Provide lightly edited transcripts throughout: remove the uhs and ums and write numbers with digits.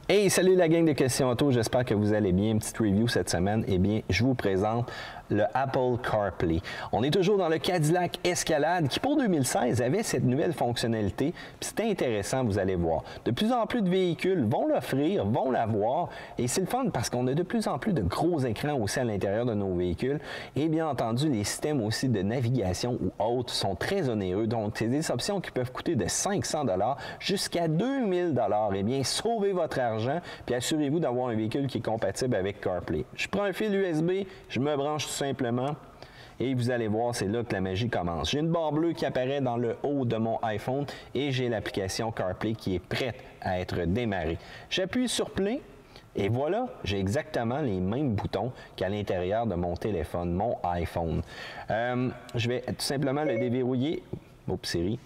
Hey, salut la gang de Questions Auto, j'espère que vous allez bien. Une petite review cette semaine. Eh bien, je vous présente le Apple CarPlay. On est toujours dans le Cadillac Escalade qui, pour 2016, avait cette nouvelle fonctionnalité. Puis c'est intéressant, vous allez voir. De plus en plus de véhicules vont l'offrir, vont l'avoir. Et c'est le fun parce qu'on a de plus en plus de gros écrans aussi à l'intérieur de nos véhicules. Et bien entendu, les systèmes aussi de navigation ou autres sont très onéreux. Donc, c'est des options qui peuvent coûter de 500 $ jusqu'à 2000 $. Eh bien, sauvez votre argent, puis assurez-vous d'avoir un véhicule qui est compatible avec CarPlay. Je prends un fil USB, je me branche tout simplement, et vous allez voir, c'est là que la magie commence. J'ai une barre bleue qui apparaît dans le haut de mon iPhone, et j'ai l'application CarPlay qui est prête à être démarrée. J'appuie sur Play, et voilà, j'ai exactement les mêmes boutons qu'à l'intérieur de mon téléphone, mon iPhone. Je vais tout simplement le déverrouiller. Oups, Siri.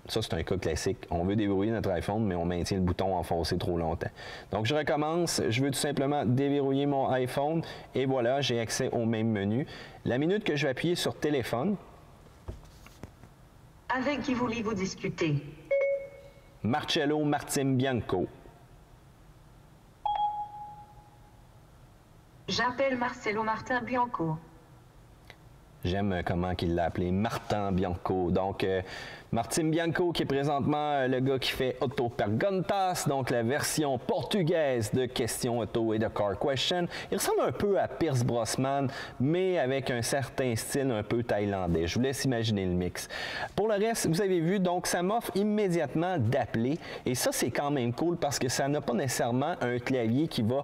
Ça, c'est un cas classique. On veut déverrouiller notre iPhone, mais on maintient le bouton enfoncé trop longtemps. Donc, je recommence. Je veux tout simplement déverrouiller mon iPhone. Et voilà, j'ai accès au même menu. La minute que je vais appuyer sur téléphone. Avec qui voulez-vous discuter? Marcello Martin Bianco. J'appelle Marcello Martin Bianco. J'aime comment il l'a appelé, Martin Bianco. Donc, Martin Bianco, qui est présentement le gars qui fait Auto Perguntas, donc la version portugaise de Questions Auto et de Car Question. Il ressemble un peu à Pierce Brosnan, mais avec un certain style un peu thaïlandais. Je vous laisse imaginer le mix. Pour le reste, vous avez vu, donc ça m'offre immédiatement d'appeler. Et ça, c'est quand même cool parce que ça n'a pas nécessairement un clavier qui va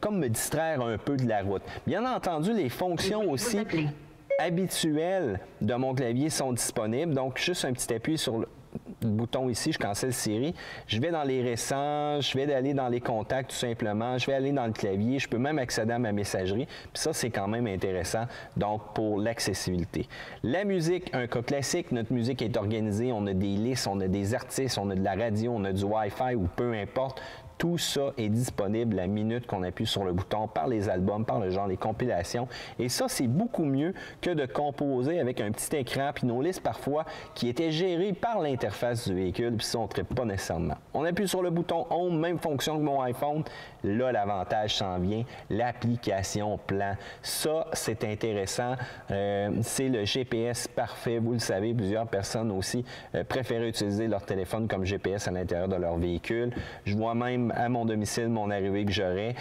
comme me distraire un peu de la route. Bien entendu, les fonctions aussi habituelles de mon clavier sont disponibles. Donc, juste un petit appui sur le bouton ici, je cancelle Siri. Je vais dans les récents, je vais aller dans les contacts tout simplement, je vais aller dans le clavier, je peux même accéder à ma messagerie. Puis ça, c'est quand même intéressant, donc pour l'accessibilité. La musique, un cas classique, notre musique est organisée, on a des listes, on a des artistes, on a de la radio, on a du Wi-Fi ou peu importe. Tout ça est disponible la minute qu'on appuie sur le bouton par les albums, par le genre, les compilations. Et ça, c'est beaucoup mieux que de composer avec un petit écran, puis nos listes parfois qui étaient gérées par l'interface du véhicule, puis ça, on ne traite pas nécessairement. On appuie sur le bouton Home, même fonction que mon iPhone. Là, l'avantage s'en vient, l'application plan. Ça, c'est intéressant. C'est le GPS parfait. Vous le savez, plusieurs personnes aussi préfèrent utiliser leur téléphone comme GPS à l'intérieur de leur véhicule. Je vois même à mon domicile mon arrivée que j'aurai.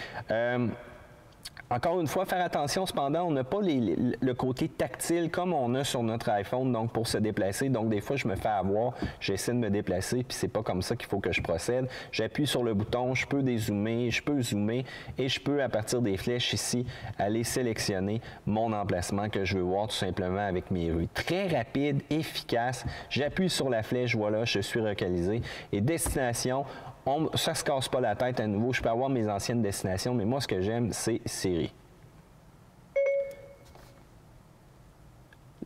Encore une fois, faire attention, cependant, on n'a pas le côté tactile comme on a sur notre iPhone, donc pour se déplacer. Donc, des fois, je me fais avoir, j'essaie de me déplacer, puis c'est pas comme ça qu'il faut que je procède. J'appuie sur le bouton, je peux dézoomer, je peux zoomer, et je peux, à partir des flèches ici, aller sélectionner mon emplacement que je veux voir tout simplement avec mes rues. Très rapide, efficace. J'appuie sur la flèche, voilà, je suis localisé. Et destination, ça ne se casse pas la tête à nouveau. Je peux avoir mes anciennes destinations, mais moi, ce que j'aime, c'est Siri.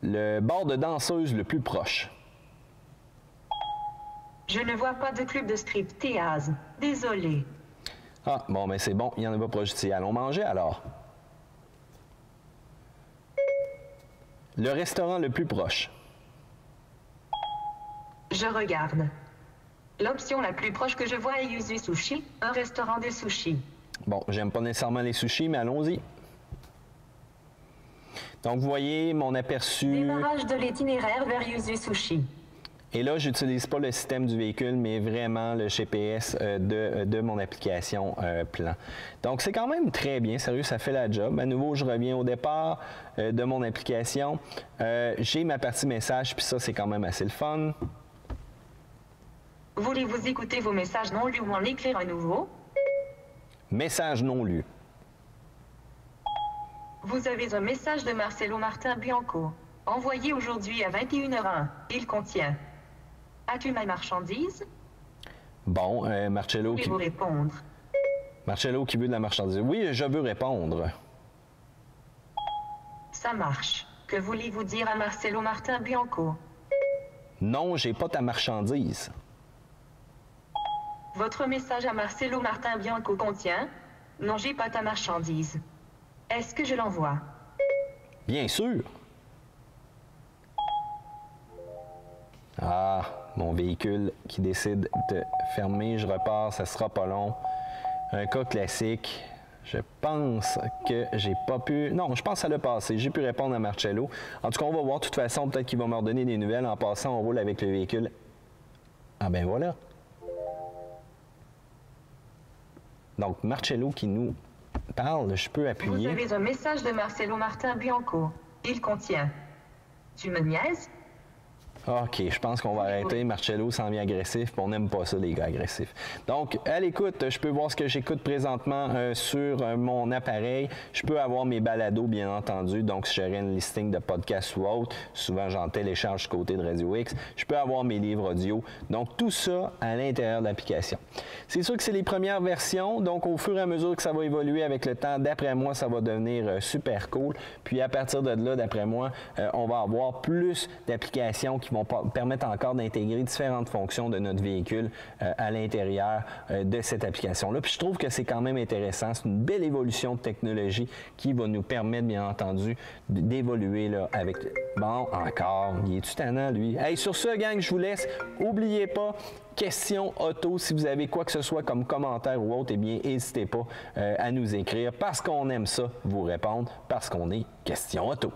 Le bar de danseuse le plus proche. Je ne vois pas de club de striptease. Désolé. Ah, bon, mais c'est bon, il n'y en a pas proche d'ici. Allons manger alors. Le restaurant le plus proche. Je regarde. L'option la plus proche que je vois est Yuzu Sushi, un restaurant de sushi. Bon, j'aime pas nécessairement les sushis, mais allons-y. Donc, vous voyez mon aperçu. Démarrage de l'itinéraire vers Yuzu Sushi. Et là, je n'utilise pas le système du véhicule, mais vraiment le GPS de mon application plan. Donc, c'est quand même très bien. Sérieux, ça fait la job. À nouveau, je reviens au départ de mon application. J'ai ma partie message, puis ça, c'est quand même assez le fun. Voulez-vous écouter vos messages non lus ou en écrire un nouveau? Message non lu. Vous avez un message de Marcello Martin Bianco. Envoyé aujourd'hui à 21h01. Il contient: as-tu ma marchandise? Bon, Marcello qui... Voulez-vous répondre? Marcello qui veut de la marchandise. Oui, je veux répondre. Ça marche. Que voulez-vous dire à Marcello Martin Bianco? Non, j'ai pas ta marchandise. Votre message à Marcello Martin Bianco contient: non, j'ai pas ta marchandise. Est-ce que je l'envoie? Bien sûr. Ah, Mon véhicule qui décide de fermer, je repars, ça sera pas long. Un cas classique. Je pense que j'ai pas pu... Non, je pense que ça l'a passé. J'ai pu répondre à Marcello. En tout cas, on va voir. De toute façon, peut-être qu'il va me redonner des nouvelles. En passant, on roule avec le véhicule. Ah ben voilà. Donc, Marcello qui nous parle, je peux appuyer. Vous avez un message de Marcelo Martin Bianco. Il contient... Tu me niaises? OK, je pense qu'on va arrêter. Marcello s'en vient agressif, puis on n'aime pas ça, les gars agressifs. Donc, à l'écoute, je peux voir ce que j'écoute présentement sur mon appareil. Je peux avoir mes balados, bien entendu. Donc, si j'aurais une listing de podcasts ou autre, souvent j'en télécharge du côté de Radio X. Je peux avoir mes livres audio. Donc, tout ça à l'intérieur de l'application. C'est sûr que c'est les premières versions. Donc, au fur et à mesure que ça va évoluer avec le temps, d'après moi, ça va devenir super cool. Puis, à partir de là, d'après moi, on va avoir plus d'applications qui vont permettre encore d'intégrer différentes fonctions de notre véhicule à l'intérieur de cette application-là. Puis je trouve que c'est quand même intéressant. C'est une belle évolution de technologie qui va nous permettre, bien entendu, d'évoluer là avec... Bon, encore, il est-tu tannant, lui? Hey, sur ce, gang, je vous laisse. N'oubliez pas, question auto, si vous avez quoi que ce soit comme commentaire ou autre, eh bien, n'hésitez pas à nous écrire parce qu'on aime ça, vous répondre, parce qu'on est question auto.